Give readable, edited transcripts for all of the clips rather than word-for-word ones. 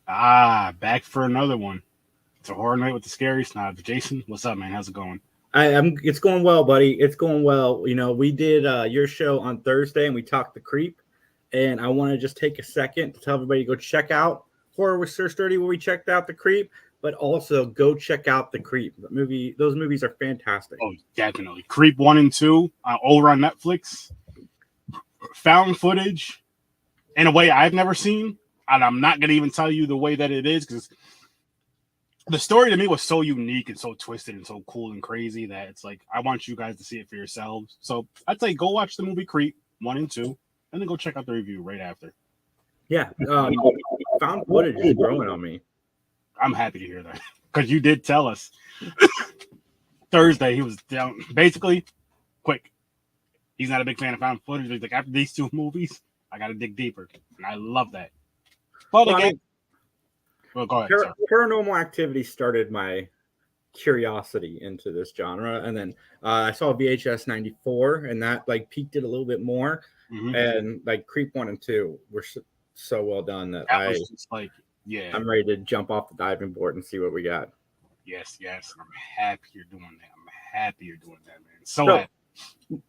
Back for another one. It's a horror night with the Scary Snobs. Jason, what's up, man? How's it going? I'm. It's going well, buddy. It's going well. We did your show on Thursday, and we talked the Creep. And I want to just take a second to tell everybody to go check out Horror with Sir Sturdy, where we checked out the Creep, but also go check out the Creep. The movie. Those movies are fantastic. Oh, definitely. Creep 1 and 2 over on Netflix. Found footage in a way I've never seen. And I'm not going to even tell you the way that it is because the story to me was so unique and so twisted and so cool and crazy that it's like, I want you guys to see it for yourselves. So I'd say go watch the movie Creep 1 and 2 and then go check out the review right after. Yeah. Found footage is growing on me. I'm happy to hear that because you did tell us Thursday he was down. Basically, quick. He's not a big fan of found footage. He's like, after these two movies, I got to dig deeper. And I love that. But again, well, go ahead. Paranormal Activity started my curiosity into this genre. And then I saw VHS 94 and that like piqued it a little bit more. Mm-hmm. And like Creep 1 and 2 were so well done that was just like, yeah, I'm ready to jump off the diving board and see what we got. Yes. I'm happy you're doing that. Man. So happy.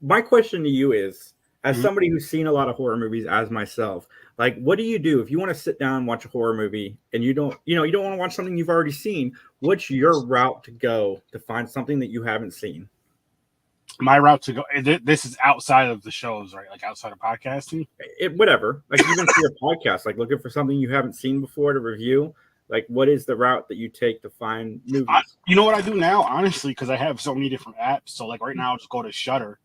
My question to you is, as somebody who's seen a lot of horror movies as myself, like, what do you do if you want to sit down and watch a horror movie and you don't want to watch something you've already seen? What's your route to go to find something that you haven't seen? My route to go, this is outside of the shows, right? Like outside of podcasting? Whatever. Like even for your podcast, like looking for something you haven't seen before to review. Like, what is the route that you take to find movies? You know what I do now, honestly, because I have so many different apps. So, like right now, I'll just go to Shudder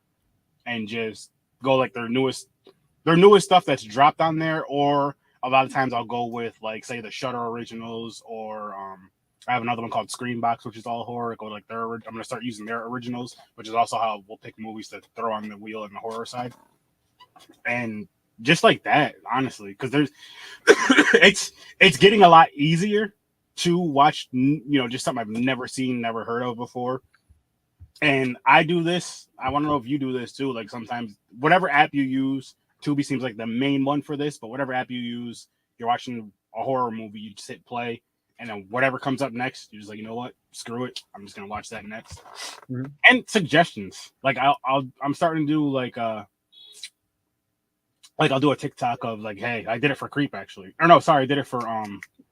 and just go like their newest stuff that's dropped on there. Or a lot of times I'll go with like say the Shudder originals, or I have another one called Screenbox, which is all horror. Go like I'm gonna start using their originals, which is also how we'll pick movies to throw on the wheel in the horror side. And just like that, honestly, because there's it's getting a lot easier to watch, just something I've never seen, never heard of before. And I do this. I want to know if you do this too. Like sometimes, whatever app you use, Tubi seems like the main one for this. But whatever app you use, you're watching a horror movie, you just hit play, and then whatever comes up next, you're just like, you know what? Screw it. I'm just gonna watch that next. Mm-hmm. And suggestions. Like I'm starting to do like I'll do a TikTok of like, hey, I did it for Creep actually. Or no, sorry, I did it for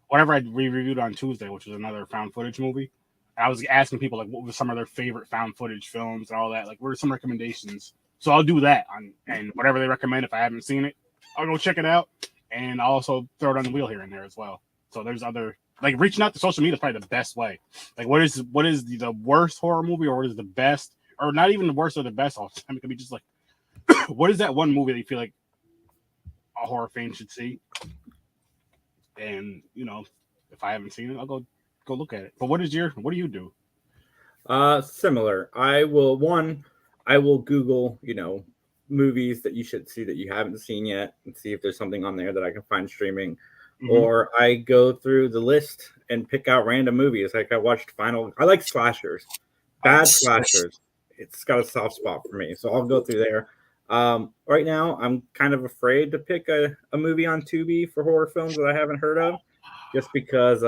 whatever I reviewed on Tuesday, which was another found footage movie. I was asking people like what were some of their favorite found footage films and all that. Like what are some recommendations? So I'll do that and whatever they recommend. If I haven't seen it, I'll go check it out. And I'll also throw it on the wheel here and there as well. So there's other like reaching out to social media is probably the best way. Like what is the worst horror movie or what is the best or not even the worst or the best all the time. It could be just like what is that one movie that you feel like a horror fan should see? And if I haven't seen it, I'll go look at it. But what do you do? Similar. I will Google, movies that you should see that you haven't seen yet and see if there's something on there that I can find streaming. Mm-hmm. Or I go through the list and pick out random movies. Like I like slashers. Bad slashers. It's got a soft spot for me. So I'll go through there. Right now, I'm kind of afraid to pick a movie on Tubi for horror films that I haven't heard of, just because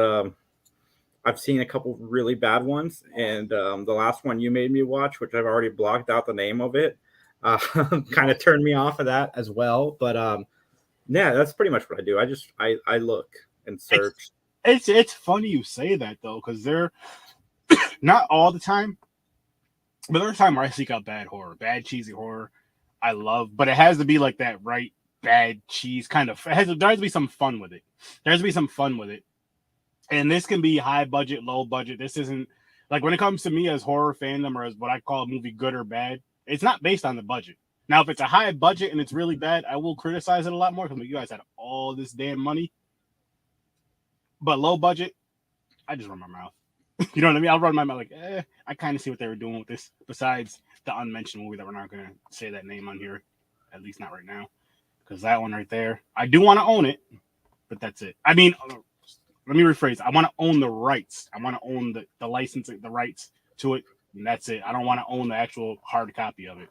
I've seen a couple really bad ones, and the last one you made me watch, which I've already blocked out the name of it, kind of turned me off of that as well. But yeah, that's pretty much what I do. I look and search. It's funny you say that though, because they're not all the time, but there's time where I seek out bad cheesy horror. I love, but it has to be like that, right? Bad cheese kind of. There has to be some fun with it. And this can be high budget, low budget. This isn't like when it comes to me as horror fandom or as what I call a movie good or bad. It's not based on the budget. Now, if it's a high budget and it's really bad, I will criticize it a lot more because you guys had all this damn money. But low budget, I just run my mouth. You know what I mean? I'll run my mouth like, I kind of see what they were doing with this. Besides the unmentioned movie that we're not going to say that name on here, at least not right now, because that one right there, I do want to own it, but that's it. I mean, let me rephrase. I want to own the rights. I want to own the licensing, the rights to it, and that's it. I don't want to own the actual hard copy of it.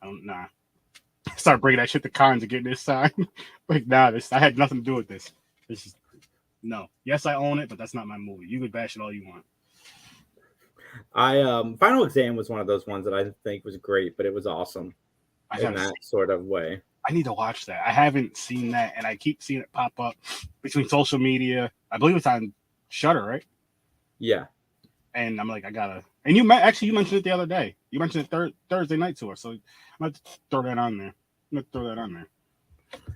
Nah. Start bringing that shit to cons and getting this signed. Like, nah, I had nothing to do with this. This is No. Yes, I own it, but that's not my movie. You could bash it all you want. Final Exam was one of those ones that I think was great, but it was awesome in that sort of way. I need to watch that. I haven't seen that, and I keep seeing it pop up between social media. I believe it's on Shudder, right? Yeah. And I'm like, I gotta. And you mentioned it the other day. You mentioned it Thursday night to us, so I'm gonna throw that on there.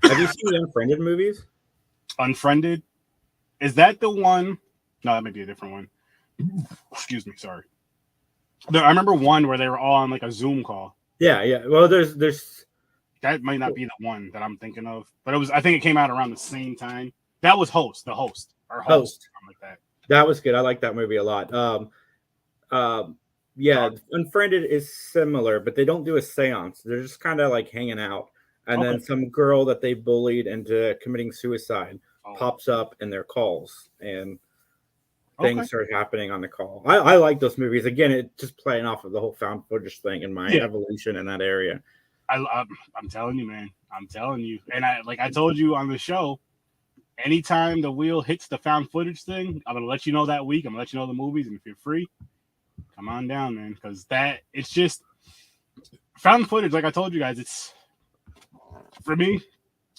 Have you seen the Unfriended movies? Unfriended? Is that the one? No, that might be a different one. Excuse me, sorry. I remember one where they were all on like a Zoom call. Yeah. Well, there's that might not be the one that I'm thinking of, but it was. I think it came out around the same time. That was Host, something like that. That was good. I like that movie a lot. Yeah, Unfriended is similar, but they don't do a seance. They're just kind of like hanging out, and then some girl that they bullied into committing suicide pops up in their calls, and things start happening on the call. I like those movies. Again, it's just playing off of the whole found footage thing and my evolution in that area. I'm telling you, man. I'm telling you. And I told you on the show, anytime the wheel hits the found footage thing, I'm going to let you know that week. I'm going to let you know the movies. And if you're free, come on down, man. Because it's just found footage. Like I told you guys, it's for me.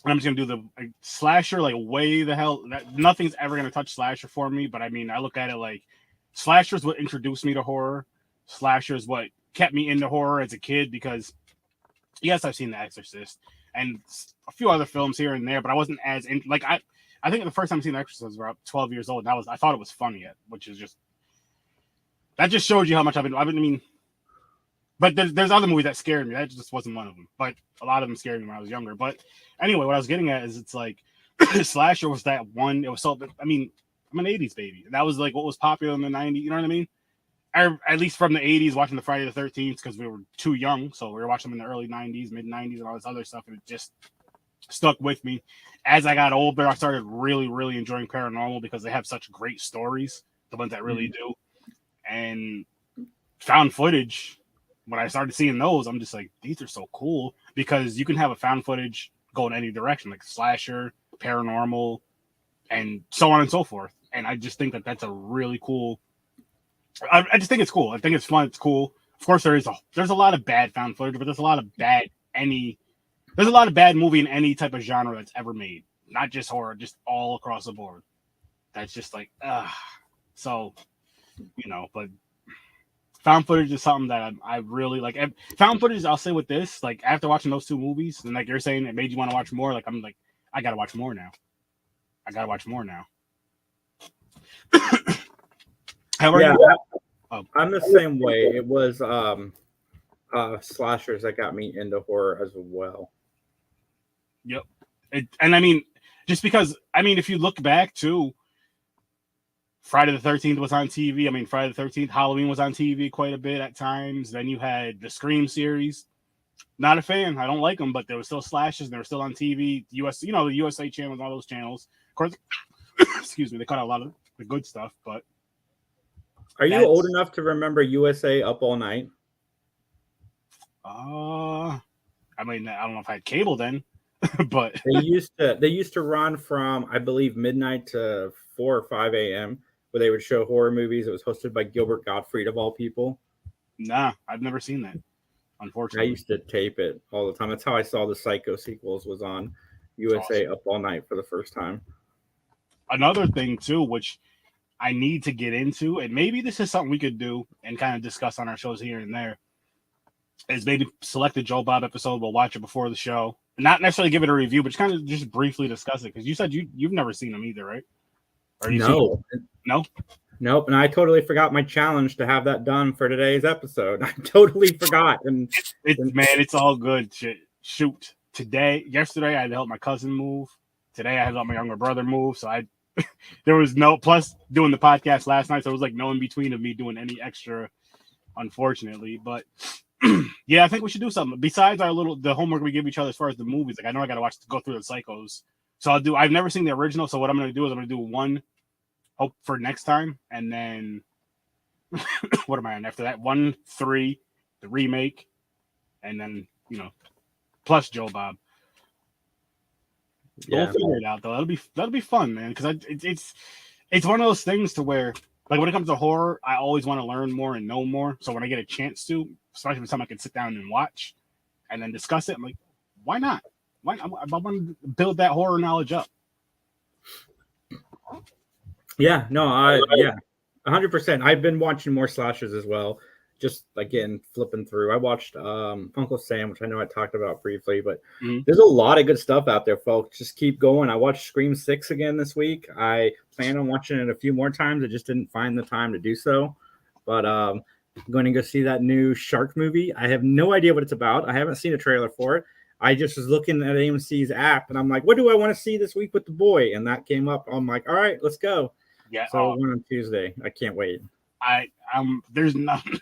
I'm just going to do the slasher, like way the hell. Nothing's ever going to touch slasher for me. But I mean, I look at it like slasher is what introduced me to horror. Slasher is what kept me into horror as a kid because, yes, I've seen The Exorcist and a few other films here and there, but I wasn't as in. Like I think the first time I seen The Exorcist was about 12 years old, and I thought it was funny yet, which is that just shows you how much I've been. But there's other movies that scared me. That just wasn't one of them. But a lot of them scared me when I was younger. But anyway, what I was getting at is it's like slasher was that one. It was so. I mean, I'm an 80s baby. That was like what was popular in the 90s. You know what I mean? At least from the 80s, watching the Friday the 13th because we were too young. So we were watching them in the early 90s, mid 90s, and all this other stuff. And it just stuck with me. As I got older, I started really, really enjoying paranormal because they have such great stories, the ones that really do. And found footage, when I started seeing those, I'm just like, these are so cool because you can have a found footage go in any direction, like slasher, paranormal, and so on and so forth. And I just think that that's a really cool. I just think it's cool. I think it's fun. It's cool. Of course, there's a lot of bad found footage, but there's a lot of bad movie in any type of genre that's ever made, not just horror, just all across the board. That's just like, so, but found footage is something that I really like. Found footage, I'll say with this, like after watching those two movies, and like you're saying, it made you want to watch more. Like I'm like, I gotta watch more now. How are you? I'm the same way. It was slashers that got me into horror as well. Yep. And I mean, just because, if you look back to Friday the 13th was on TV. I mean, Friday the 13th, Halloween was on TV quite a bit at times. Then you had the Scream series. Not a fan. I don't like them, but there were still slashes and they were still on TV. the USA channel and all those channels. Of course, excuse me, they cut out a lot of the good stuff, but. Are you old enough to remember USA Up All Night? I don't know if I had cable then, but they used to run from, I believe, midnight to 4 or 5 a.m. where they would show horror movies. It was hosted by Gilbert Gottfried of all people. Nah, I've never seen that. Unfortunately, I used to tape it all the time. That's how I saw the Psycho sequels. Was on USA Up All Night for the first time. Another thing too, which I need to get into, and maybe this is something we could do and kind of discuss on our shows here and there, is maybe select a Joe Bob episode. We'll watch it before the show. Not necessarily give it a review, but kind of just briefly discuss it. Because you said you've never seen them either, right? No. Nope. And I totally forgot my challenge to have that done for today's episode. I totally forgot. And it's all good. Shoot. Yesterday, I had to help my cousin move. Today, I had to help my younger brother move. So there was plus doing the podcast last night. So it was like no in between of me doing any extra, unfortunately. But yeah, I think we should do something besides the homework we give each other as far as the movies. Like I know I got to go through the Psychos. So I've never seen the original. So what I'm going to do is I'm going to do one hope for next time. And then what am I on after that? 1, 3, the remake. And then, plus Joe Bob. But we'll figure it out though. That'll be fun, man. Because it's one of those things to where, like, when it comes to horror, I always want to learn more and know more. So when I get a chance to, especially with something I can sit down and watch and then discuss it, I'm like, why not? Why I want to build that horror knowledge up. Yeah, no, 100%. I've been watching more slashers as well. Just again, flipping through. I watched Uncle Sam, which I know I talked about briefly, but there's a lot of good stuff out there, folks. Just keep going. I watched Scream 6 again this week. I plan on watching it a few more times. I just didn't find the time to do so. But I'm going to go see that new shark movie. I have no idea what it's about. I haven't seen a trailer for it. I just was looking at AMC's app, and I'm like, what do I want to see this week with the boy? And that came up. I'm like, all right, let's go. Yeah. So one on Tuesday. I can't wait. There's nothing.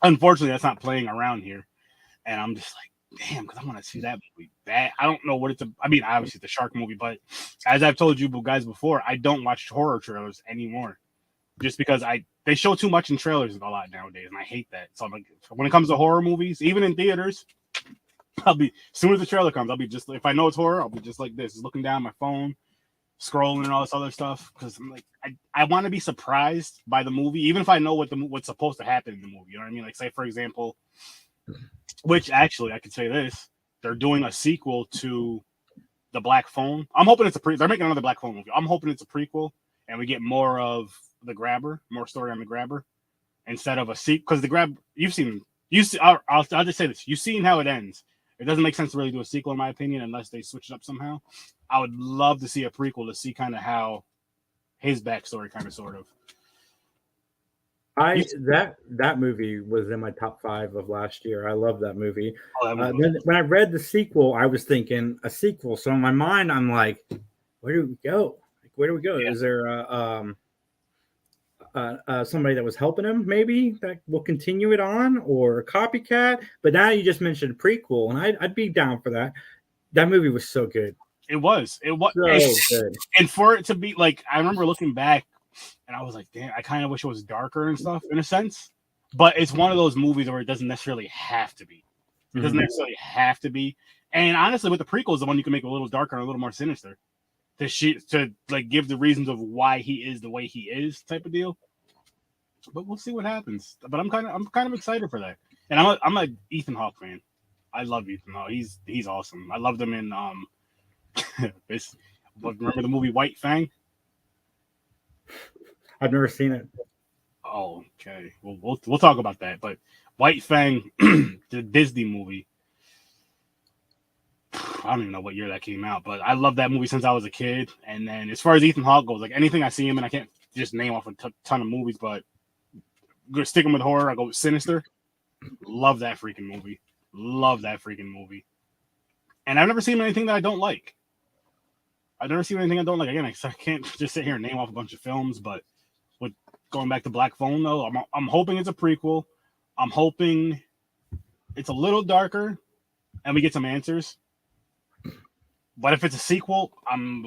Unfortunately, that's not playing around here, and I'm just like, damn, because I want to see that movie. That I don't know what it's. I mean, obviously the shark movie, but as I've told you guys before, I don't watch horror trailers anymore, just because they show too much in trailers a lot nowadays, and I hate that. So I'm like, when it comes to horror movies, even in theaters, as soon as the trailer comes, I'll be just, if I know it's horror, I'll be just like this, just looking down my phone, scrolling and all this other stuff, because I'm like, I want to be surprised by the movie, even if I know what's supposed to happen in the movie. You know what I mean? Like, say for example, which actually I could say this, they're doing a sequel to The Black Phone. I'm hoping it's they're making another Black Phone movie. I'm hoping it's a prequel and we get more of the Grabber, more story on the Grabber instead of a sequel, because the Grab, I'll just say this, you've seen how it ends. It doesn't make sense to really do a sequel, in my opinion, unless they switch it up somehow. I would love to see a prequel to see kind of how his backstory kind of sort of. That movie was in my top 5 of last year. I love that movie. Then when I read the sequel, I was thinking a sequel. So in my mind, I'm like, where do we go? Yeah. Is there somebody that was helping him maybe that will continue it on, or a copycat? But now you just mentioned prequel, and I'd be down for that. That movie was so good. It was so good. And for it to be like, I remember looking back and I was like, damn, I kind of wish it was darker and stuff in a sense, but it's one of those movies where it doesn't necessarily have to be. It doesn't necessarily have to be. And honestly, with the prequels, the one you can make a little darker and a little more sinister to like give the reasons of why he is the way he is, type of deal. But we'll see what happens. But I'm kind of excited for that. And I'm a Ethan Hawke fan. I love Ethan Hawke. He's awesome. I loved him in remember the movie White Fang? I've never seen it. Oh, okay. Well, we'll talk about that. But White Fang, the Disney movie. I don't even know what year that came out, but I love that movie since I was a kid. And then as far as Ethan Hawke goes, like anything I see him in, I can't just name off a ton of movies, but sticking with horror, I go with Sinister. Love that freaking movie. And I've never seen anything that I don't like. Again, I can't just sit here and name off a bunch of films, but with going back to Black Phone, though, I'm hoping it's a prequel. I'm hoping it's a little darker and we get some answers. But if it's a sequel, I'm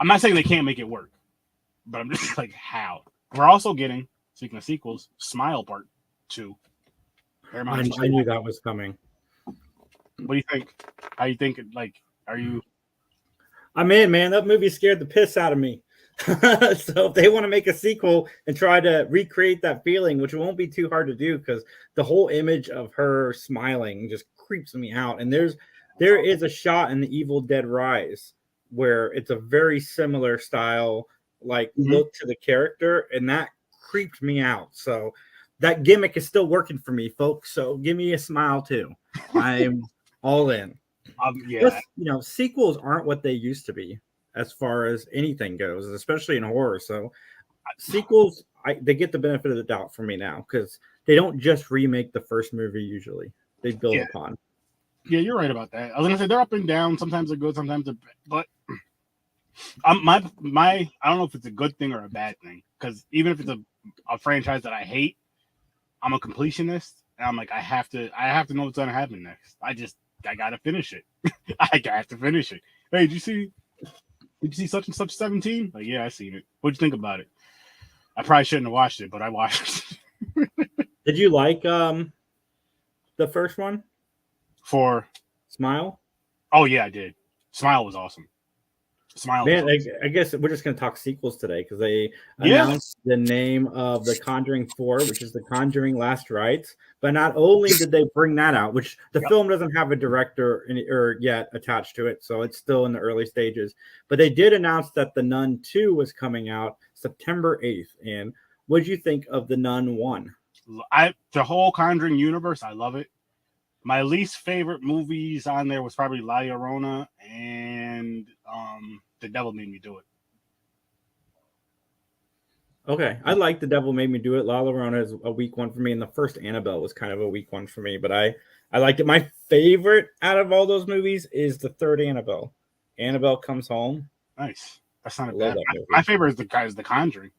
not saying they can't make it work, but I'm just like, how? We're also getting, speaking of sequels, Smile Part 2. I knew that was coming. What do you think? How you think? Like, are you? I'm in, man. That movie scared the piss out of me. So if they want to make a sequel and try to recreate that feeling, which won't be too hard to do, because the whole image of her smiling just creeps me out. And there is a shot in The Evil Dead Rise where it's a very similar style, like look to the character, and that creeped me out. So that gimmick is still working for me, folks. So give me a smile too. I'm all in. Yeah. Plus, sequels aren't what they used to be as far as anything goes, especially in horror. So sequels, they get the benefit of the doubt for me now, because they don't just remake the first movie. Usually they build upon. Yeah, you're right about that. I was gonna say they're up and down. Sometimes they're good, sometimes they're bad. But my I don't know if it's a good thing or a bad thing, because even if it's a franchise that I hate, I'm a completionist, and I'm like, I have to know what's gonna happen next. I gotta finish it. I got to finish it. Hey, did you see such and such 17? Like, yeah, I seen it. What'd you think about it? I probably shouldn't have watched it, but I watched it. Did you like the first one? For Smile? Oh yeah, I did. Smile was awesome. Smile. Man, I guess we're just going to talk sequels today because they Yeah. announced the name of the Conjuring 4, which is the Conjuring Last Rites. But not only did they bring that out, which the film doesn't have a director yet attached to it, so it's still in the early stages. But they did announce that The Nun 2 was coming out September 8th. And what did you think of The Nun 1? The whole Conjuring universe, I love it. My least favorite movies on there was probably La Llorona and The Devil Made Me Do It. Okay, I like The Devil Made Me Do It. La Llorona is a weak one for me, and the first Annabelle was kind of a weak one for me, but I liked it. My favorite out of all those movies is the third Annabelle. Annabelle Comes Home. Nice. That's not a bad. My favorite is the Conjuring.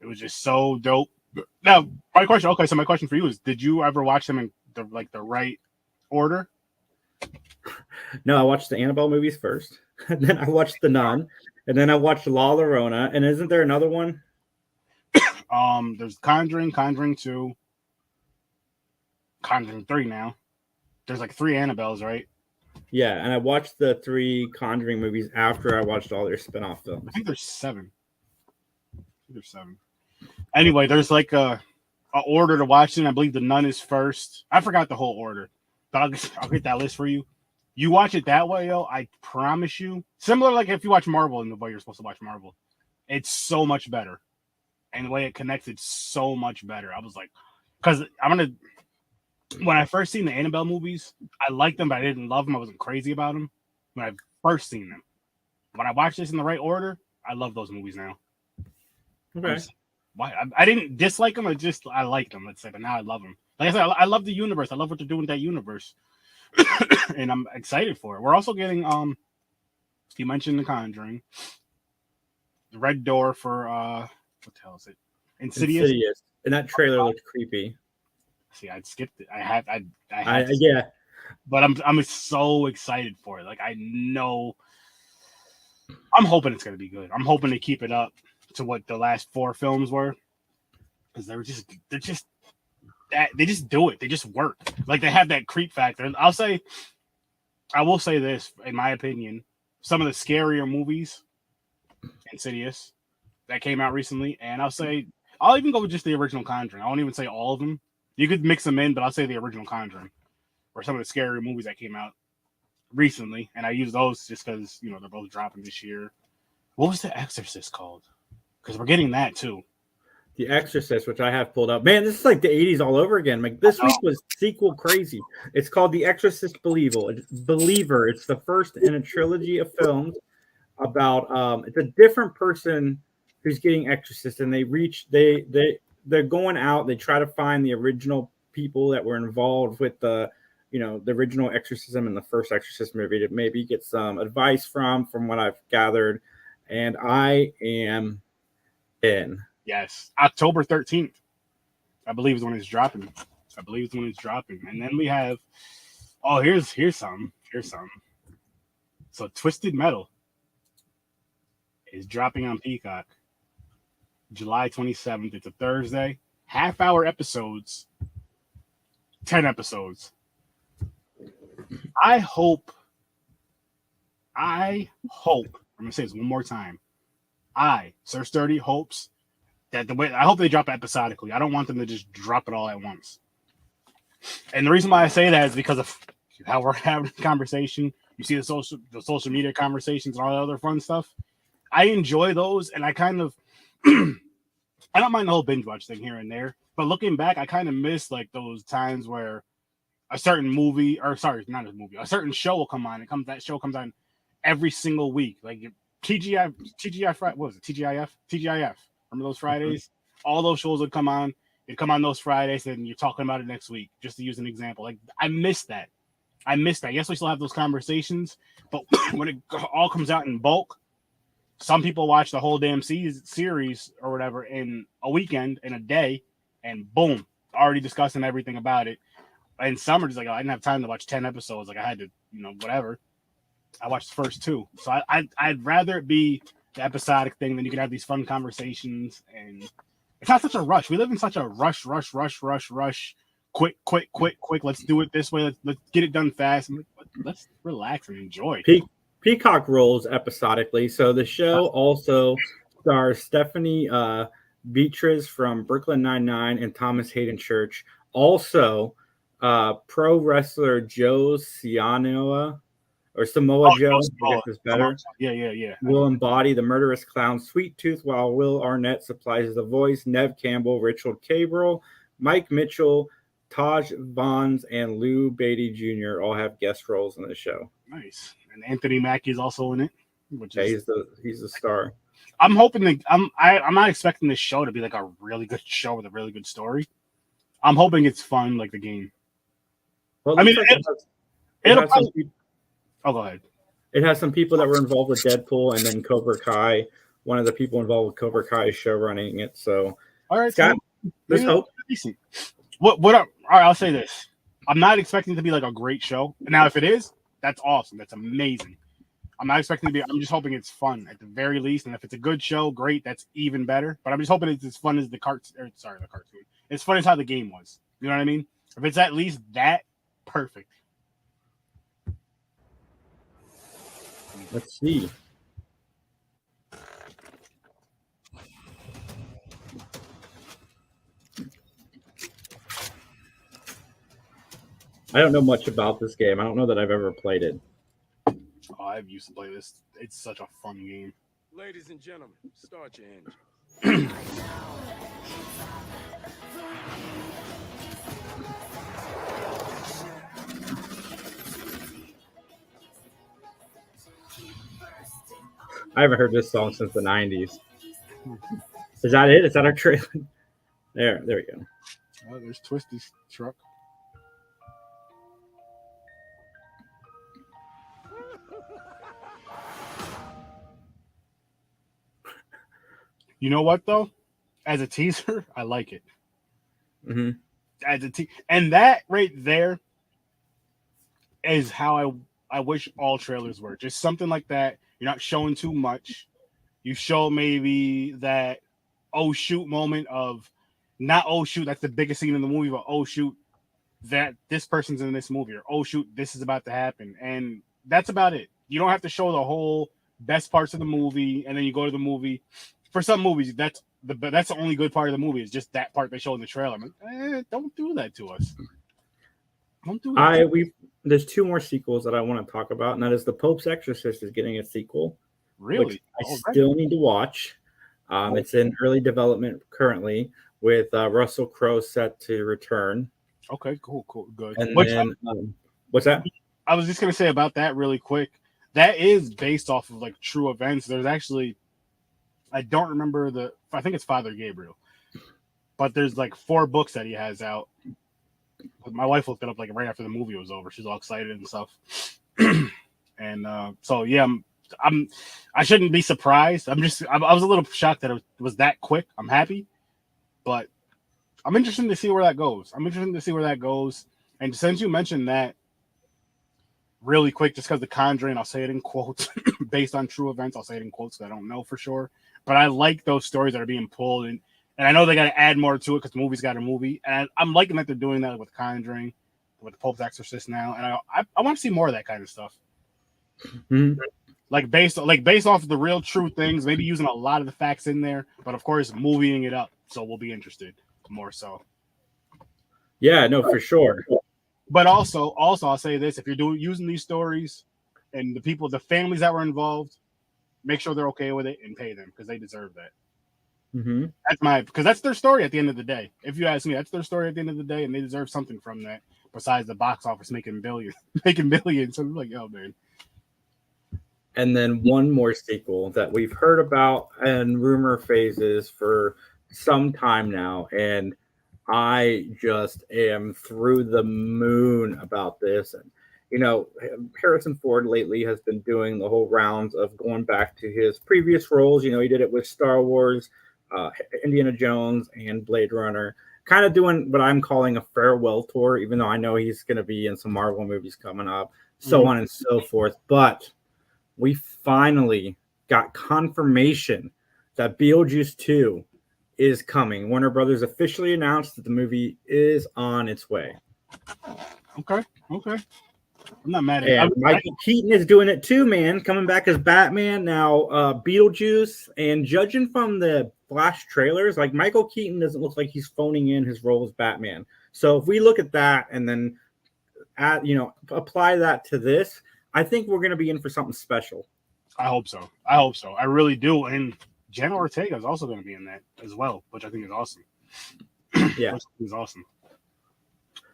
It was just so dope. Now, my question. Okay, so my question for you is: did you ever watch them in the right order? No, I watched the Annabelle movies first, and then I watched The Nun, and then I watched La Llorona. And isn't there another one? There's Conjuring, Conjuring 2, Conjuring 3 now. There's like 3 Annabelles, right? Yeah, and I watched the 3 Conjuring movies after I watched all their spin-off films. I think there's 7. Anyway, there's like a order to watch it. I believe The Nun is first. I forgot the whole order, but I'll get that list for you. You watch it that way, yo. I promise you. Similar, like if you watch Marvel in the way you're supposed to watch Marvel, it's so much better, and the way it connects, it's so much better. I was like, because when I first seen the Annabelle movies, I liked them, but I didn't love them. I wasn't crazy about them when I first seen them. When I watched this in the right order, I love those movies now. Okay. Why I didn't dislike them, I liked them, let's say, but now I love them. Like I said, I love the universe. I love what they're doing with that universe. And I'm excited for it. We're also getting you mentioned The Conjuring, the Red Door for what the hell is it? Insidious. And that trailer looked creepy. See, I skipped it. I had yeah. But I'm so excited for it. Like I know I'm hoping it's gonna be good. I'm hoping to keep it up to what the last 4 films were. Because they just do it. They just work. Like they have that creep factor. And I will say this, in my opinion, some of the scarier movies, Insidious, that came out recently, and I'll even go with just the original Conjuring. I won't even say all of them. You could mix them in, but I'll say the original Conjuring, or some of the scarier movies that came out recently, and I use those just because they're both dropping this year. What was The Exorcist called? Because we're getting that too. The Exorcist, which I have pulled up. Man, this is like the 80s all over again. Like this week was sequel crazy. It's called The Exorcist Believer. It's the first in a trilogy of films about it's a different person who's getting exorcist, and they're going out, they try to find the original people that were involved with the original exorcism in the first Exorcist movie to maybe get some advice from what I've gathered. And I am in. Yes, October 13th, I believe is when it's dropping. And then we have, here's some. So Twisted Metal is dropping on Peacock July 27th. It's a Thursday. Half-hour episodes. 10 episodes. I hope, I'm going to say this one more time. Sir Sturdy, hopes that I hope they drop it episodically. I don't want them to just drop it all at once. And the reason why I say that is because of how we're having a conversation. You see the social media conversations and all that other fun stuff. I enjoy those, and I kind of I don't mind the whole binge watch thing here and there. But looking back, I kind of miss like those times where a certain a certain show will come on. That show comes on every single week. Like TGI, what was it? TGIF. Remember those Fridays? All those shows would come on. They'd come on those Fridays, and you're talking about it next week, just to use an example. Like, I miss that. Yes, we still have those conversations, but when it all comes out in bulk, some people watch the whole damn series or whatever in a weekend, in a day, and boom, already discussing everything about it. And some are just like, I didn't have time to watch 10 episodes. Like, I had to, whatever. I watched the first 2. So I'd rather it be the episodic thing, then you can have these fun conversations, and it's not such a rush. We live in such a rush. Quick. Let's do it this way. Let's get it done fast. Let's relax and enjoy. Peacock rolls episodically. So the show also stars Stephanie Beatriz from Brooklyn Nine-Nine and Thomas Hayden Church. Also, pro wrestler Joe Sianoa or Samoa Joe, I guess is better. Yeah. Will embody the murderous clown Sweet Tooth, while Will Arnett supplies the voice. Nev Campbell, Richard Cabral, Mike Mitchell, Taj Vons, and Lou Beatty Jr. all have guest roles in the show. Nice. And Anthony Mackie is also in it, which is he's the star. I'm hoping I'm not expecting this show to be like a really good show with a really good story. I'm hoping it's fun like the game. Well, I mean, go ahead. It has some people that were involved with Deadpool, and then Cobra Kai. One of the people involved with Cobra Kai is show running it. So, all right, there's hope. Decent. All right, I'll say this: I'm not expecting it to be like a great show. Now, if it is, that's awesome. That's amazing. I'm not expecting to be. I'm just hoping it's fun at the very least. And if it's a good show, great. That's even better. But I'm just hoping it's as fun as the cartoon. As fun as how the game was. You know what I mean? If it's at least that, perfect. Let's see. I don't know much about this game. I don't know that I've ever played it. Oh, I've used to play this. It's such a fun game. Ladies and gentlemen, start your engine. I haven't heard this song since the 90s. Is that it? Is that our trailer? There we go. Oh, there's Twisty's truck. You know what though? As a teaser, I like it. Mm-hmm. And that right there is how I wish all trailers were. Just something like that. You're not showing too much. You show maybe that oh shoot moment of not oh shoot, that's the biggest scene in the movie, but oh shoot, that this person's in this movie, or oh shoot, this is about to happen. And that's about it. You don't have to show the whole best parts of the movie, and then you go to the movie. For some movies, that's the only good part of the movie is just that part they show in the trailer. I'm like, don't do that to us. Don't do that. There's two more sequels that I want to talk about, and that is The Pope's Exorcist is getting a sequel. Really? Which I still need to watch. It's in early development currently, with Russell Crowe set to return. Okay, cool, good. And then, what's that? I was just gonna say about that really quick. That is based off of like true events. There's actually, I don't remember I think it's Father Gabriel, but there's like 4 books that he has out. My wife looked it up like right after the movie was over. She's all excited and stuff. And so yeah, I shouldn't be surprised. I was a little shocked that it was that quick. I'm happy, but I'm interested to see where that goes. And since you mentioned that really quick, just because the Conjuring, I'll say it in quotes, based on true events, I'll say it in quotes because I don't know for sure. But I like those stories that are being pulled, and I know they got to add more to it because the movie's got a movie. And I'm liking that they're doing that with Conjuring, with the Pope's Exorcist now. And I want to see more of that kind of stuff. Mm-hmm. Like based off of the real true things, maybe using a lot of the facts in there, but of course movieing it up. So we'll be interested more so. Yeah, no, for sure. But also I'll say this: if you're using these stories and the families that were involved, make sure they're okay with it and pay them because they deserve that. Mm-hmm. Because that's their story at the end of the day. If you ask me, that's their story at the end of the day, and they deserve something from that besides the box office making billions. So I'm like, oh man. And then one more sequel that we've heard about in rumor phases for some time now, and I just am through the moon about this. And Harrison Ford lately has been doing the whole rounds of going back to his previous roles. He did it with Star Wars, Indiana Jones, and Blade Runner. Kind of doing what I'm calling a farewell tour, even though I know he's going to be in some Marvel movies coming up, so on and so forth. But we finally got confirmation that Beetlejuice 2 is coming. Warner Brothers officially announced that the movie is on its way. Okay. I'm not mad at And it. Michael Keaton is doing it too, man. Coming back as Batman now. Beetlejuice, and judging from the Flash trailers, like Michael Keaton doesn't look like he's phoning in his role as Batman. So if we look at that and then apply that to this, I think we're going to be in for something special. I hope so. I really do. And Jenna Ortega is also going to be in that as well, which I think is awesome. Yeah, is awesome.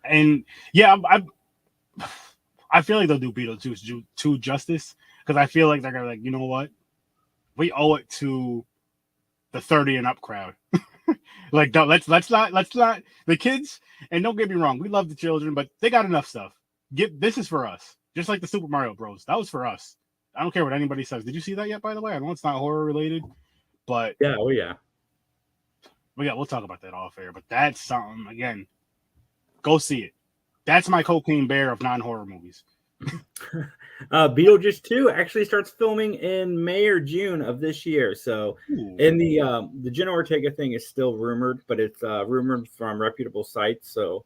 And yeah, I feel like they'll do Beetlejuice to justice, because I feel like they're gonna, like, you know what, we owe it to the 30 and up crowd. Like, let's not the kids. And don't get me wrong, we love the children, but they got enough stuff. This is for us, just like the Super Mario Bros. That was for us. I don't care what anybody says. Did you see that yet? By the way, I know it's not horror related, but yeah, oh yeah. We'll talk about that off air. But that's something, again. Go see it. That's my cocaine bear of non-horror movies. Beetlejuice 2 actually starts filming in May or June of this year. So, in the Jenna Ortega thing is still rumored, but it's rumored from reputable sites. So,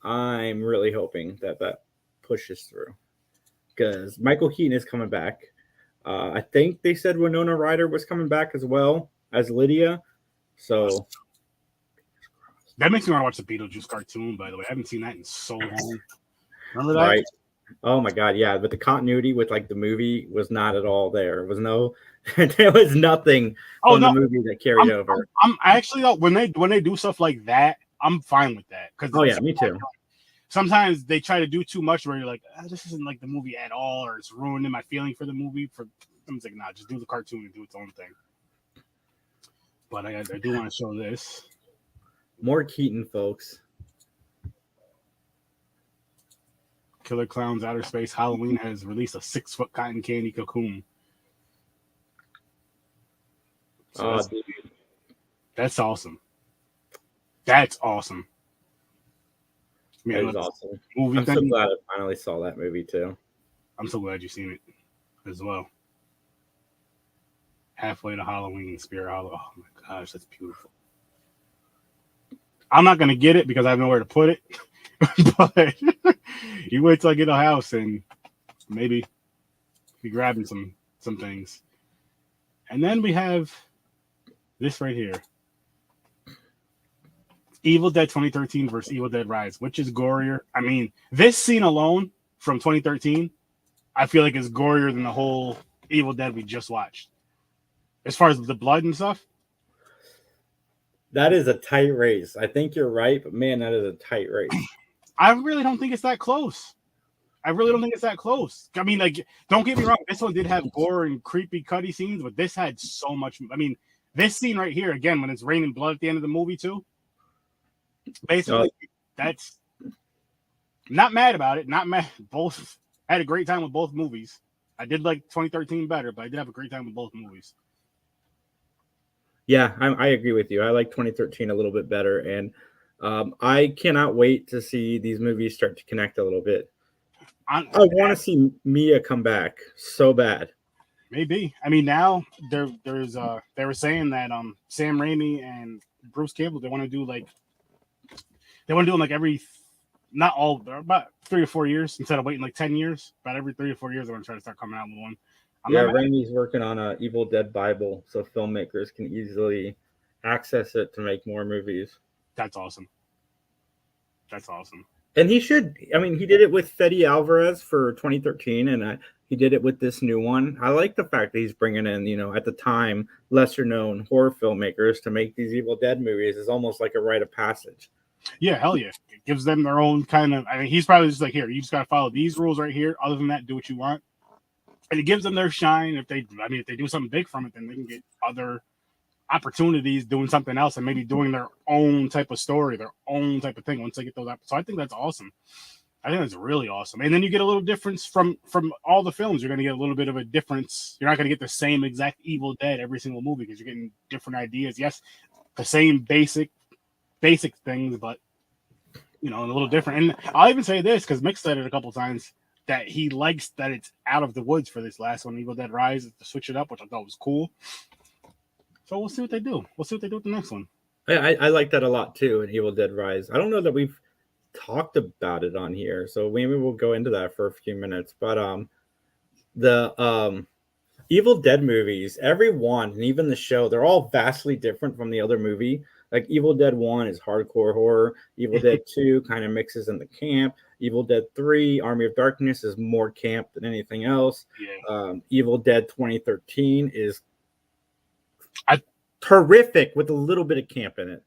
I'm really hoping that pushes through, because Michael Keaton is coming back. I think they said Winona Ryder was coming back as well as Lydia. So that makes me want to watch the Beetlejuice cartoon, by the way. I haven't seen that in so long. Remember that? Right. Oh my God, yeah. But the continuity with like the movie was not at all there. There was nothing from the movie that carried over. I'm actually, though, when they do stuff like that, I'm fine with that. Oh yeah, me too. Sometimes they try to do too much where you're like, this isn't like the movie at all, or it's ruining my feeling for the movie. I'm like, nah, just do the cartoon and do its own thing. But I do want to show this. More Keaton, folks. Killer Clowns Outer Space Halloween has released a 6-foot cotton candy cocoon. So that's awesome. That's awesome. That is awesome. I'm so glad I finally saw that movie too. I'm so glad you've seen it as well. Halfway to Halloween, Spirit Hollow. Oh my gosh, that's beautiful. I'm not gonna get it because I have nowhere to put it. But you wait till I get a house and maybe be grabbing some things. And then we have this right here. Evil Dead 2013 versus Evil Dead Rise. Which is gorier? I mean, this scene alone from 2013, I feel like is gorier than the whole Evil Dead we just watched. As far as the blood and stuff. That is a tight race. I think you're right, but man, that is a tight race. I really don't think it's that close. I mean, like, don't get me wrong. This one did have gore and creepy, cutty scenes, but this had so much. I mean, this scene right here, again, when it's raining blood at the end of the movie, too. Basically, that's not mad about it. Not mad. Both had a great time with both movies. I did like 2013 better, but I did have a great time with both movies. Yeah, I agree with you. I like 2013 a little bit better, and I cannot wait to see these movies start to connect a little bit. I want to see Mia come back so bad. Maybe. I mean, now they were saying that Sam Raimi and Bruce Campbell, they want to do like every, not all, about 3 or 4 years instead of waiting like 10 years. About every 3 or 4 years, they're going to try to start coming out with one. Raimi's working on an Evil Dead Bible so filmmakers can easily access it to make more movies. That's awesome. And he should. I mean, he did it with Fede Alvarez for 2013, and he did it with this new one. I like the fact that he's bringing in, at the time, lesser-known horror filmmakers to make these Evil Dead movies. Is almost like a rite of passage. Yeah, hell yeah. It gives them their own kind of. I mean, he's probably just like, here, you just got to follow these rules right here. Other than that, do what you want. And it gives them their shine. If they do something big from it, then they can get other opportunities doing something else and maybe doing their own type of story, their own type of thing once they get those up. So I think that's awesome. I think that's really awesome. And then you get a little difference from all the films. You're going to get a little bit of a difference. You're not going to get the same exact Evil Dead every single movie because you're getting different ideas. Yes, the same basic things, but a little different. And I'll even say this because Mick said it a couple times, that he likes that it's out of the woods for this last one, Evil Dead Rise, to switch it up, which I thought was cool. So we'll see what they do. We'll see what they do with the next one. I like that a lot too in Evil Dead Rise. I don't know that we've talked about it on here, so maybe we'll go into that for a few minutes. But the Evil Dead movies, every one, and even the show, they're all vastly different from the other movie. Like Evil Dead 1 is hardcore horror. Evil Dead 2 kind of mixes in the camp. Evil Dead 3, Army of Darkness, is more camp than anything else. Yeah. Evil Dead 2013 is horrific with a little bit of camp in it.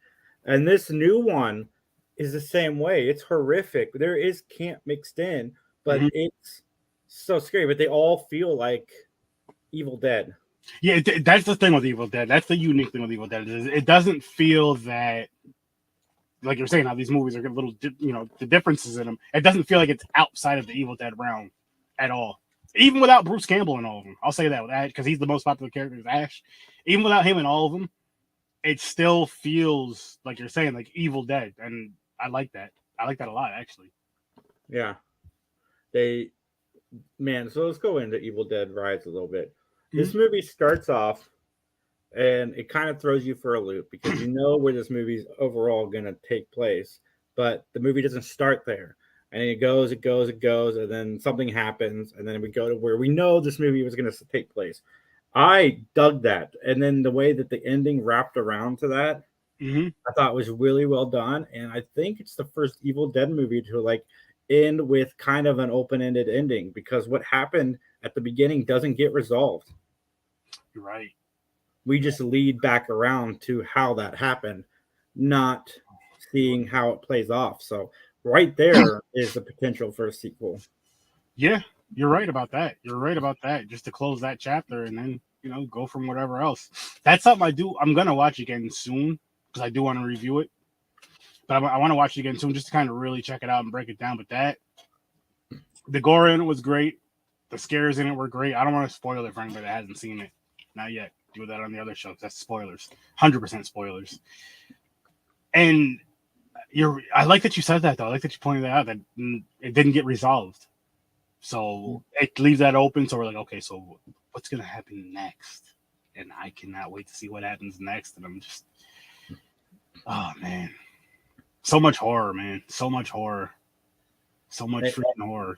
And this new one is the same way. It's horrific. There is camp mixed in, but it's so scary. But they all feel like Evil Dead. Yeah, that's the thing with Evil Dead. That's the unique thing with Evil Dead. Is it doesn't feel that, like you're saying, how these movies are a little, the differences in them. It doesn't feel like it's outside of the Evil Dead realm at all. Even without Bruce Campbell in all of them. I'll say that with Ash, because he's the most popular character is Ash. Even without him in all of them, it still feels like you're saying, like Evil Dead. And I like that. I like that a lot, actually. Yeah. So let's go into Evil Dead Rise a little bit. This movie starts off and it kind of throws you for a loop because you know where this movie's overall going to take place, but the movie doesn't start there. And it goes, and then something happens, and then we go to where we know this movie was going to take place. I dug that. And then the way that the ending wrapped around to that, I thought was really well done. And I think it's the first Evil Dead movie to like end with kind of an open-ended ending, because what happened at the beginning doesn't get resolved. You're right. We just lead back around to how that happened, not seeing how it plays off. So right there is the potential for a sequel. Yeah, you're right about that. Just to close that chapter and then, go from whatever else. That's something I'm going to watch again soon because I do want to review it. But I want to watch it again soon just to kind of really check it out and break it down. But the gore in it was great. The scares in it were great. I don't want to spoil it for anybody that hasn't seen it. Not yet. Do that on the other show. That's spoilers. 100% spoilers. And I like that you said that, though. I like that you pointed that out, that it didn't get resolved. So it leaves that open. So we're like, okay, so what's going to happen next? And I cannot wait to see what happens next. And I'm just, oh, man. So much horror, man. So much horror. So much freaking horror.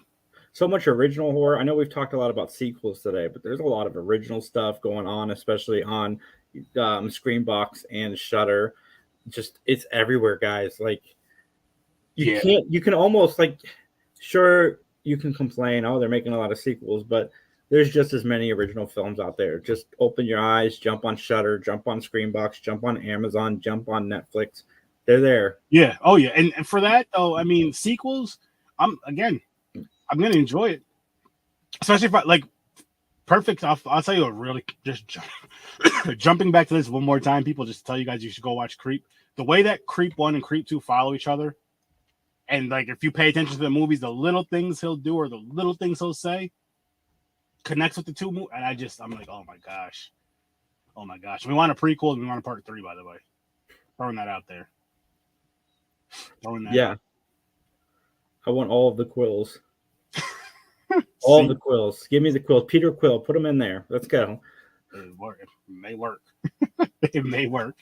So much original horror. I know we've talked a lot about sequels today, but there's a lot of original stuff going on, especially on Screambox and Shudder. Just it's everywhere, guys. Like you can almost like, sure, you can complain, oh, they're making a lot of sequels, but there's just as many original films out there. Just open your eyes, jump on Shudder, jump on Screambox, jump on Amazon, jump on Netflix. They're there. Yeah. Oh yeah. And for that though, I mean, sequels, I'm going to enjoy it. Especially if perfect. I'll tell you a really just jumping back to this one more time, people, just tell you guys you should go watch Creep. The way that Creep 1 and Creep 2 follow each other, and like if you pay attention to the movies, the little things he'll do or the little things he'll say connects with the two movies. And I'm like, oh my gosh. We want a prequel and we want a part 3, by the way. Throwing that out there. Yeah. I want all of the Quills. All of the Quills. Give me the Quills. Peter Quill. Put them in there. Let's go. It may work. It may work.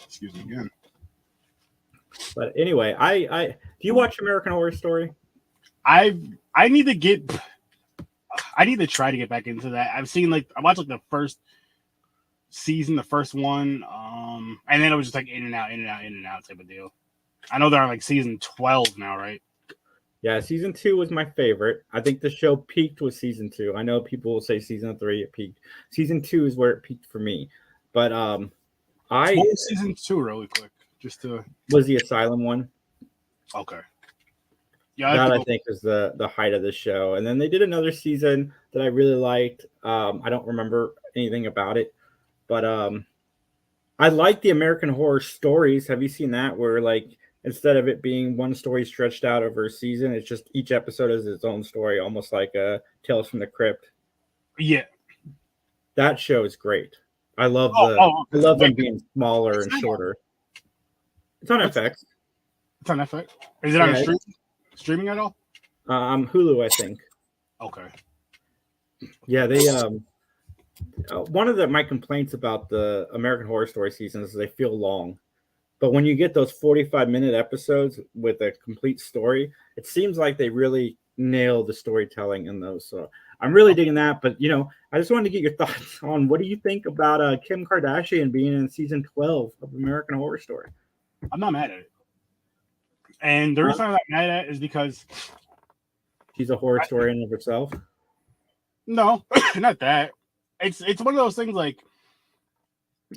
Excuse me again. But anyway, I do you watch American Horror Story? I need to try to get back into that. I watched like the first season, the first one, and then it was just like in and out type of deal. I know they're on like season 12 now, right? Yeah, season 2 was my favorite. I think the show peaked with season 2. I know people will say season 3 it peaked. Season 2 is where it peaked for me. But what was season 2 really quick? Just to was the Asylum one. Okay. Yeah, that I think is the height of the show. And then they did another season that I really liked. I don't remember anything about it, but I like the American Horror Stories. Have you seen that? Where like instead of it being one story stretched out over a season, it's just each episode is its own story, almost like a Tales from the Crypt. Yeah, that show is great. I love them being smaller and shorter. It's on FX. It's on FX. Is it on streaming at all? Hulu, I think. Okay. Yeah, they one of my complaints about the American Horror Story seasons is they feel long. But when you get those 45-minute episodes with a complete story, it seems like they really nail the storytelling in those. So I'm really digging that. But, I just wanted to get your thoughts on what do you think about Kim Kardashian being in season 12 of American Horror Story? I'm not mad at it. And the reason I'm not mad at it is because she's a horror story in of herself. No, not that. It's one of those things like,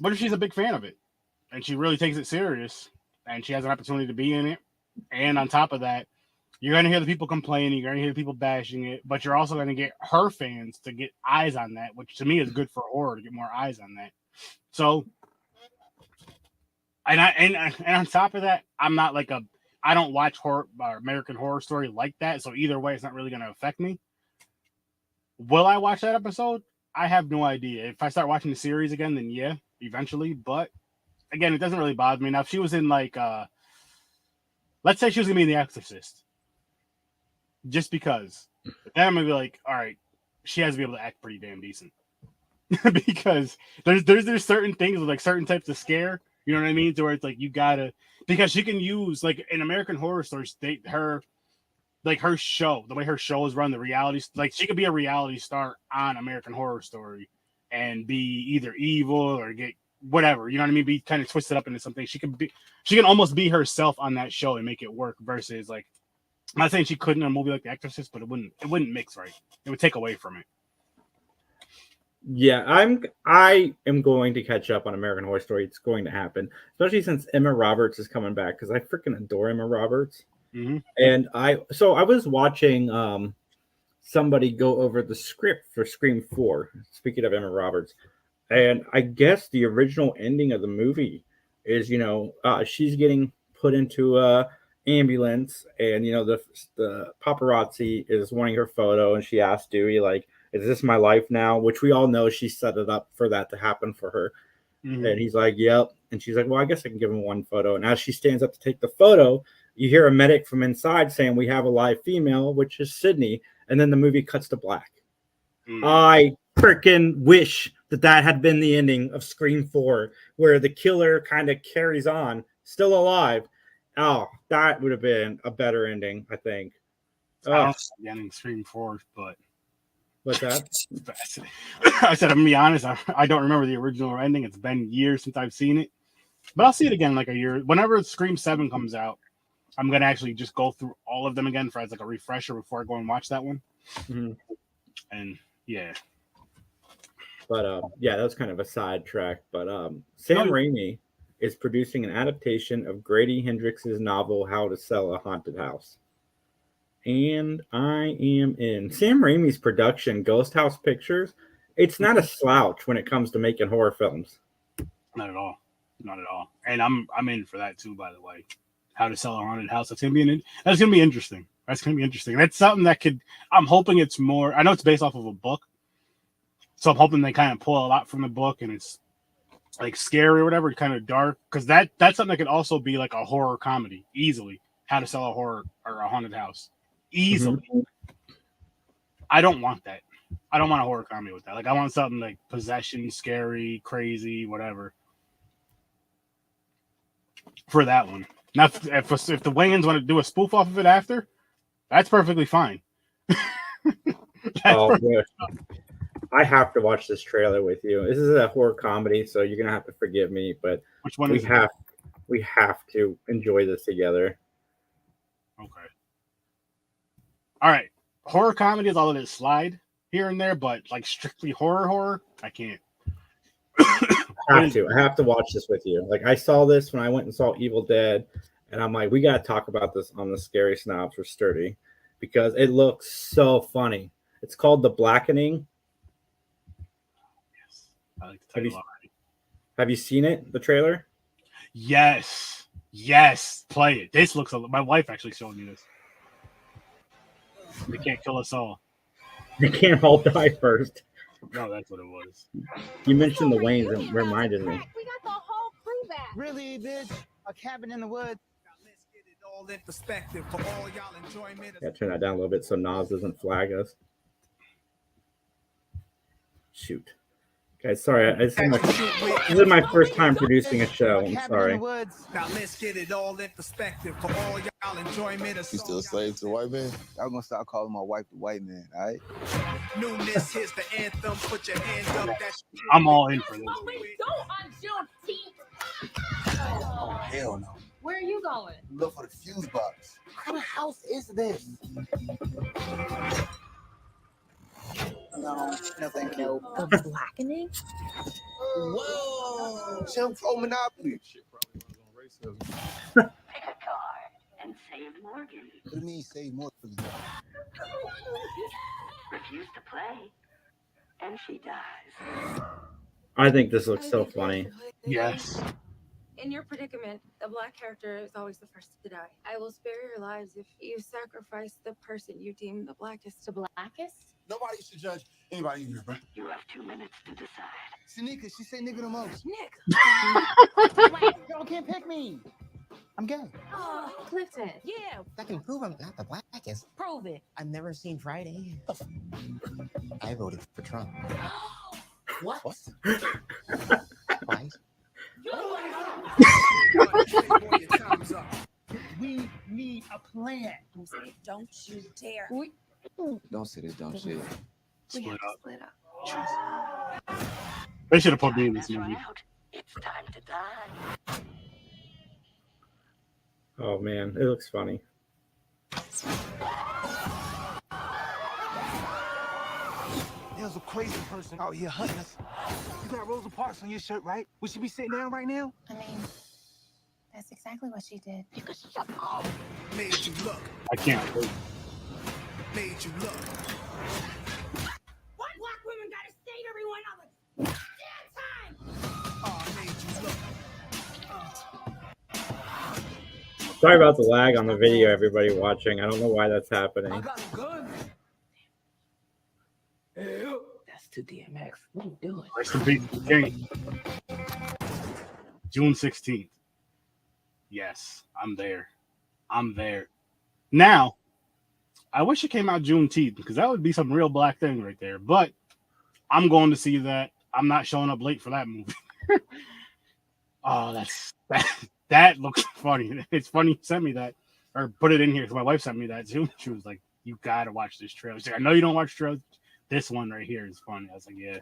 what if she's a big fan of it and she really takes it serious and she has an opportunity to be in it? And on top of that, you're going to hear the people complaining, you're going to hear the people bashing it, but you're also going to get her fans to get eyes on that, which to me is good for horror to get more eyes on that. So, and on top of that, I'm not like I don't watch horror or American Horror Story like that. So either way, it's not really going to affect me. Will I watch that episode? I have no idea. If I start watching the series again, then yeah, eventually. But again, it doesn't really bother me. Now, if she was in like, let's say she was going to be in The Exorcist, just because, then I'm going to be like, all right, she has to be able to act pretty damn decent. Because there's certain things with like certain types of scare, you know what I mean? To where it's like, you gotta, because she can use like in American Horror Stories, her show, the way her show is run, the reality, like she could be a reality star on American Horror Story and be either evil or get whatever, you know what I mean? Be kind of twisted up into something. She can almost be herself on that show and make it work versus like, I'm not saying she couldn't in a movie like The Exorcist, but it wouldn't mix right. It would take away from it. Yeah, I am going to catch up on American Horror Story. It's going to happen, especially since Emma Roberts is coming back because I freaking adore Emma Roberts. Mm-hmm. And I was watching somebody go over the script for Scream 4. Speaking of Emma Roberts, and I guess the original ending of the movie is she's getting put into a ambulance, and the paparazzi is wanting her photo, and she asks Dewey like, is this my life now? Which we all know she set it up for that to happen for her. Mm-hmm. And he's like, yep. And she's like, well, I guess I can give him one photo. And as she stands up to take the photo, you hear a medic from inside saying, we have a live female, which is Sydney. And then the movie cuts to black. Mm. I freaking wish that had been the ending of Scream 4, where the killer kind of carries on, still alive. Oh, that would have been a better ending, I think. I don't see the ending of Scream 4, but... What's that? I said, I'm gonna be honest, I don't remember the original ending. It's been years since I've seen it, but I'll see it again in like a year. Whenever Scream 7 comes out, I'm gonna actually just go through all of them again for as like a refresher before I go and watch that one. Mm-hmm. And yeah, but yeah, that was kind of a sidetrack. But Sam Raimi is producing an adaptation of Grady Hendrix's novel How to Sell a Haunted House. And I am in. Sam Raimi's production, Ghost House Pictures, it's not a slouch when it comes to making horror films. Not at all. Not at all. And I'm in for that too, by the way. How to Sell a Haunted House. That's gonna be interesting. That's something that could. I'm hoping it's more. I know it's based off of a book, so I'm hoping they kind of pull a lot from the book and it's like scary or whatever, kind of dark. Because that's something that could also be like a horror comedy easily. How to Sell a Horror or a Haunted House. Easily. Mm-hmm. I don't want that. I don't want a horror comedy with that. Like I want something like possession, scary, crazy, whatever. For that one. Now, if the Wayans want to do a spoof off of it after, that's perfectly fine. Fine. I have to watch this trailer with you. This is a horror comedy, so you're gonna have to forgive me, but which one we have to enjoy this together. Okay. All right, horror comedy is all that slide here and there, but like strictly horror, I can't. I have to watch this with you. Like I saw this when I went and saw Evil Dead, and I'm like, we got to talk about this on the Scary Snobs for Sturdy because it looks so funny. It's called The Blackening. Yes, I like the title already. Have you seen it? The trailer? Yes, play it. This looks. My wife actually showed me this. They can't kill us all. They can't all die first. No, that's what it was. You mentioned the Waynes and it reminded me. We got the whole crew back. Really, bitch? A cabin in the woods? Let's get it all in perspective for all y'all enjoyment. Yeah, turn that down a little bit so Nas doesn't flag us. Shoot. Okay, sorry. This is my first time producing a show. I'm sorry. Now let's get it all in perspective for all y'all enjoyment. You still a slave to the white man? I'm gonna start calling my wife the white man, all right? Newness, here's the anthem. Put your hands up. I'm all in for this. Go on Juneteenth. Oh, hell no. Where are you going? Look for the fuse box. What kind of house is this? No, thank you. The blackening? Whoa! Jim Pro Monopoly. Pick a card and save Morgan. What do you mean save Morgan? Refuse to play, and she dies. I think this looks so funny. Yes. In your predicament, the black character is always the first to die. I will spare your lives if you sacrifice the person you deem the blackest. The blackest? Nobody should judge anybody in here, bro. You have 2 minutes to decide. Shanika, she say nigga the most. Nick! Y'all can't pick me. I'm gay. Oh, Clifton. Yeah, I can prove I'm not the blackest. prove it. I've never seen Friday. I voted for Trump. What? Twice. We need a plan. Don't you dare. Don't say this dumb shit. We have to split up. They should have put me in this That's movie. out. It's time to die. Oh man, it looks funny. There's a crazy person out here hunting us. You got Rosa Parks on your shirt, right? Would she be sitting down right now? I mean, that's exactly what she did. Because shut up. Made you look. I can't wait. Made you look. Why black women gotta state everyone all the damn time? Oh, made you look. Sorry about the lag on the video, everybody watching. I don't know why that's happening. got a gun. That's to DMX. What are you doing? Rest in peace, King. June 16th. Yes, I'm there. I'm there. Now, I wish it came out Juneteenth because that would be some real black thing right there. But I'm going to see that. I'm not showing up late for that movie. Oh, that looks funny. It's funny you sent me that or put it in here because my wife sent me that too. She was like, "You gotta watch this trailer." She's like, "I know you don't watch trailers. This one right here is funny." I was like, "Yeah,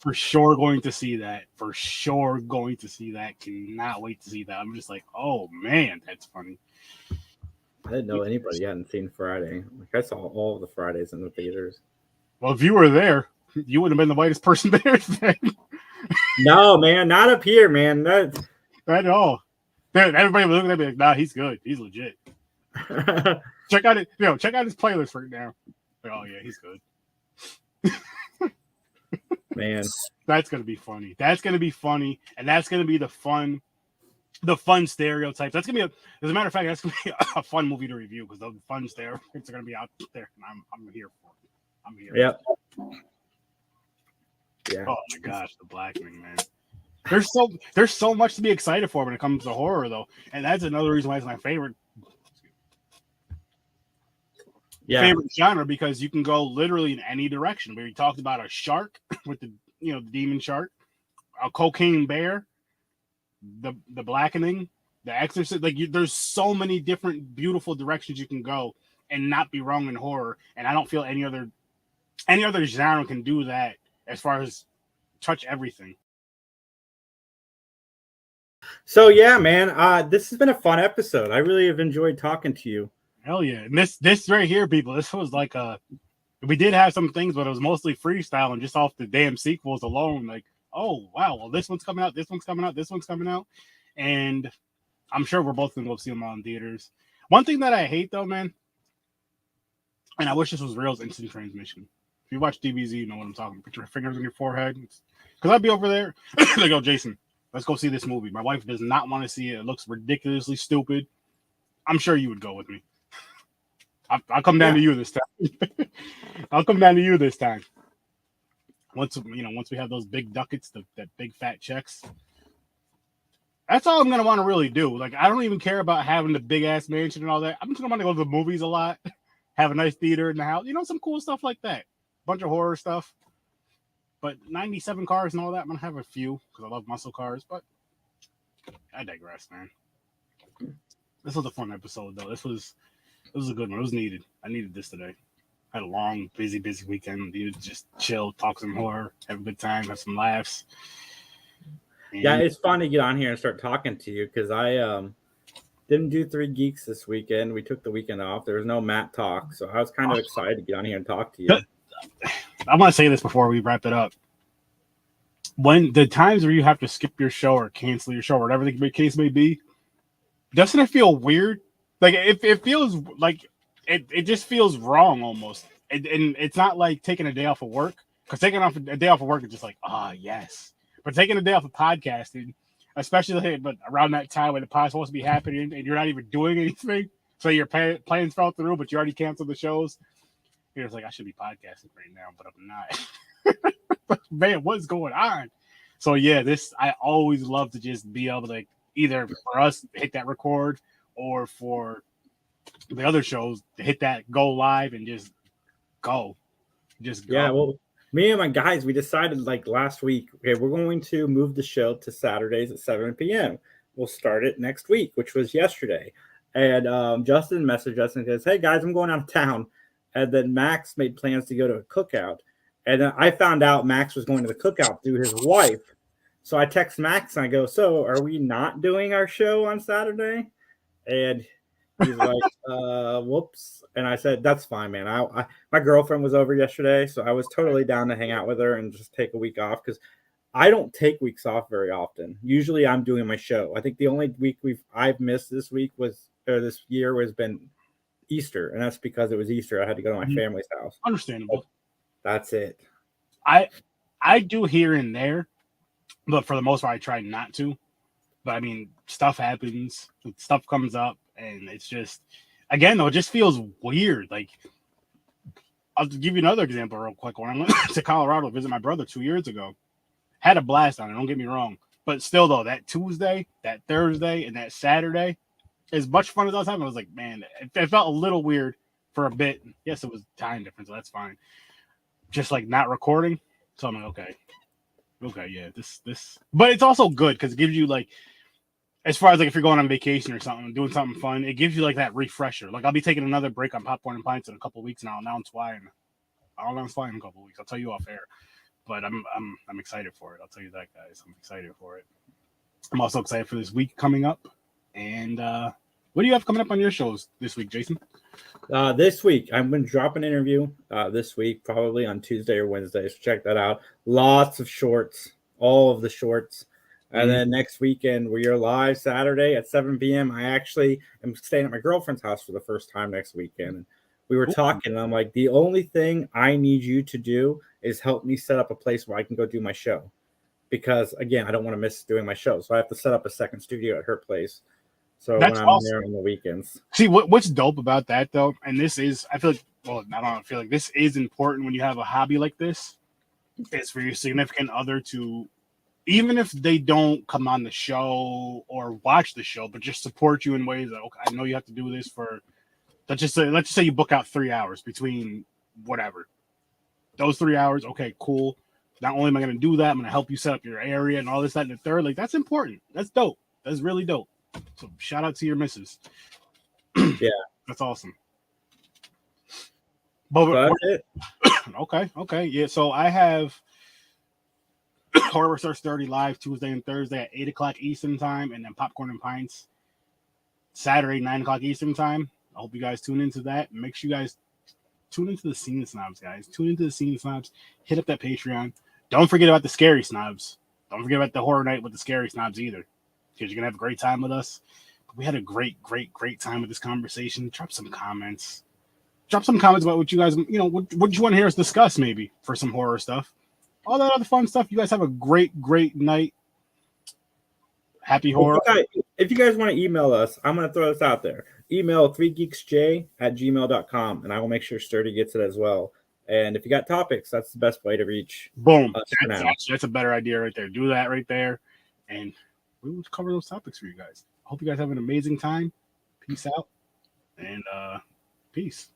for sure going to see that. For sure going to see that. Cannot wait to see that." I'm just like, "Oh man, that's funny." I didn't know anybody hadn't seen Friday. Like I saw all of the Fridays in the theaters. Well, if you were there, you would have been the whitest person there. No, man, not up here, man. Not at all. Everybody was looking at me like, "Nah, he's good. He's legit." Check out it. Check out his playlist right now. Like, oh yeah, he's good. Man, that's gonna be funny. That's gonna be funny, and that's gonna be the fun stereotypes. That's gonna be as a matter of fact, that's gonna be a fun movie to review because the fun stereotypes are gonna be out there, and I'm here for it. I'm here. Yep. Yeah. Oh my gosh, the blackening, man. There's so much to be excited for when it comes to horror, though, and that's another reason why it's my favorite. Yeah. Favorite genre because you can go literally in any direction. We talked about a shark with the demon shark, a cocaine bear, the blackening, the Exorcist. Like there's so many different beautiful directions you can go and not be wrong in horror. And I don't feel any other genre can do that as far as touch everything. So yeah, man, this has been a fun episode. I really have enjoyed talking to you. Hell yeah. And this right here, people, this was like we did have some things, but it was mostly freestyle and just off the damn sequels alone. Like, oh wow, well this one's coming out, this one's coming out, this one's coming out. And I'm sure we're both gonna go see them all in theaters. One thing that I hate though, man, and I wish this was real, is instant transmission. If you watch DBZ, you know what I'm talking about. Put your fingers on your forehead. Because I'd be over there. Like, oh, Jason, let's go see this movie. My wife does not want to see it. It looks ridiculously stupid. I'm sure you would go with me. I'll come down to you this time. I'll come down to you this time. Once we have those big ducats, that big fat checks. That's all I'm gonna want to really do. Like, I don't even care about having the big ass mansion and all that. I'm just gonna want to go to the movies a lot, have a nice theater in the house. Some cool stuff like that. Bunch of horror stuff. But 97 cars and all that, I'm gonna have a few because I love muscle cars. But I digress, man. This was a fun episode, though. This was a good one. It was needed. I needed this today. I had a long, busy weekend. Needed to just chill, talk some horror, have a good time, have some laughs. And Yeah, it's fun to get on here and start talking to you because I didn't do 3 Geeks this weekend. We took the weekend off. There was no Matt talk, so I was kind of excited to get on here and talk to you. I want to say this before we wrap it up. When the times where you have to skip your show or cancel your show or whatever the case may be, doesn't it feel weird? Like it feels like it just feels wrong almost. And it's not like taking a day off of work, because taking off a day off of work is just like, yes. But taking a day off of podcasting, especially but around that time when the pod's supposed to be happening and you're not even doing anything, so your plans fell through, but you already canceled the shows. You're just like, I should be podcasting right now, but I'm not. Man, what's going on? So yeah, I always love to just be able to either for us to hit that record or for the other shows to hit that go live and just go. Yeah, well, me and my guys, we decided last week, okay, we're going to move the show to Saturdays at 7 p.m. We'll start it next week, which was yesterday. And Justin messaged us and says, hey guys, I'm going out of town. And then Max made plans to go to a cookout. And then I found out Max was going to the cookout through his wife. So I text Max and I go, so are we not doing our show on Saturday? And he's like, whoops. And I said, that's fine, man. My girlfriend was over yesterday, so I was totally down to hang out with her and just take a week off because I don't take weeks off very often. Usually I'm doing my show. I think the only week I've missed this year has been Easter, and that's because it was Easter. I had to go to my family's house. Understandable. That's it. I do here and there, but for the most part, I try not to. But I mean, stuff happens, stuff comes up, and it's just, again, though, it just feels weird. Like, I'll give you another example real quick. When I went to Colorado to visit my brother 2 years ago, had a blast on it. Don't get me wrong, but still, though, that Tuesday, that Thursday, and that Saturday, as much fun as I was having, I was like, man, it felt a little weird for a bit. Yes, it was time difference, so that's fine. Just not recording. So I'm like, okay, yeah, this. But it's also good because it gives you as far as if you're going on vacation or something, doing something fun, it gives you that refresher. I'll be taking another break on Popcorn and Pints in a couple of weeks, and I'll announce why. I'll announce why in a couple of weeks. I'll tell you off air. But I'm excited for it. I'll tell you that, guys. I'm excited for it. I'm also excited for this week coming up. And what do you have coming up on your shows this week, Jason? This week, I'm going to drop an interview this week, probably on Tuesday or Wednesday. So check that out. Lots of shorts, all of the shorts. And then next weekend, we are live Saturday at 7 p.m. I actually am staying at my girlfriend's house for the first time next weekend. And we were talking, and I'm like, the only thing I need you to do is help me set up a place where I can go do my show. Because, again, I don't want to miss doing my show. So I have to set up a second studio at her place. So That's when I'm awesome. there on the weekends. See, what's dope about that, though, and this is, I feel like this is important when you have a hobby like this, is for your significant other to, even if they don't come on the show or watch the show, but just support you in ways that, okay, I know you have to do this for, let's just say you book out 3 hours between whatever. Those 3 hours, okay, cool. Not only am I going to do that, I'm going to help you set up your area and all this, that, and the third. That's important. That's dope. That's really dope. So shout out to your missus. Yeah. That's awesome. But that's it. Okay. Yeah, so I have Horror Search 30 live Tuesday and Thursday at 8 o'clock Eastern time, and then Popcorn and Pints Saturday, 9 o'clock Eastern time. I hope you guys tune into that. Make sure you guys tune into the Scene Snobs, guys. Tune into the Scene Snobs. Hit up that Patreon. Don't forget about the Scary Snobs. Don't forget about the Horror Night with the Scary Snobs either, because you're going to have a great time with us. We had a great time with this conversation. Drop some comments about what you guys, what you want to hear us discuss, maybe, for some horror stuff. All that other fun stuff. You guys have a great night. Happy horror. If you guys want to email us, I'm going to throw this out there. Email 3geeksj@gmail.com, and I will make sure Sturdy gets it as well. And if you got topics, that's the best way to reach. Boom. That's a better idea right there. Do that right there. And we will cover those topics for you guys. I hope you guys have an amazing time. Peace out. And peace.